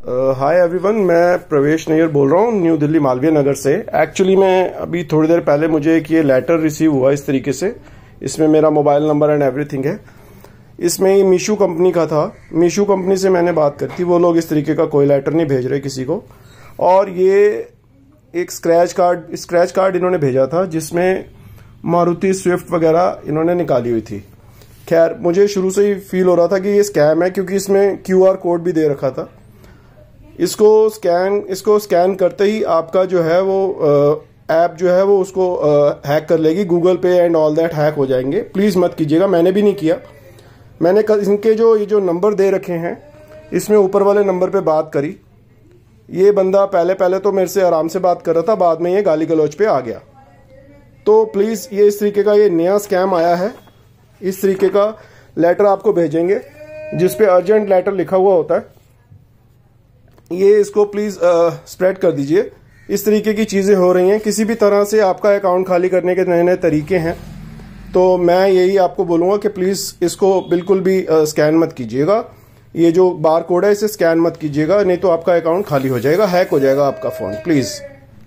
Hi everyone, मैं प्रवेश नैयर बोल रहा हूँ न्यू दिल्ली मालवीय नगर से। एक्चुअली मैं अभी थोड़ी देर पहले मुझे एक ये लेटर रिसीव हुआ इस तरीके से। इसमें मेरा मोबाइल नंबर एंड एवरीथिंग है। इसमें ये मीशू कंपनी का था। मीशू कंपनी से मैंने बात करी थी, वो लोग इस तरीके का कोई लेटर नहीं भेज रहे किसी को। और ये एक स्क्रैच कार्ड इन्होंने भेजा था जिसमें मारुति स्विफ्ट वगैरह इन्होंने निकाली हुई थी। खैर, मुझे शुरू से ही फील हो रहा था कि ये स्कैम है, क्योंकि इसमें QR कोड भी दे रखा था। इसको स्कैन करते ही आपका जो है वो ऐप जो है वो उसको हैक कर लेगी। गूगल पे एंड ऑल दैट हैक हो जाएंगे। प्लीज़ मत कीजिएगा, मैंने भी नहीं किया। मैंने इनके ये जो नंबर दे रखे हैं, इसमें ऊपर वाले नंबर पे बात करी। ये बंदा पहले तो मेरे से आराम से बात कर रहा था, बाद में ये गाली गलौज पे आ गया। तो प्लीज़, ये इस तरीके का ये नया स्कैम आया है। इस तरीके का लेटर आपको भेजेंगे जिसपे अर्जेंट लेटर लिखा हुआ होता है। ये इसको प्लीज़ स्प्रेड कर दीजिए। इस तरीके की चीज़ें हो रही हैं। किसी भी तरह से आपका अकाउंट खाली करने के नए नए तरीके हैं। तो मैं यही आपको बोलूँगा कि प्लीज़ इसको बिल्कुल भी स्कैन मत कीजिएगा। ये जो बार कोड है इसे स्कैन मत कीजिएगा, नहीं तो आपका अकाउंट खाली हो जाएगा, हैक हो जाएगा आपका फ़ोन। प्लीज़।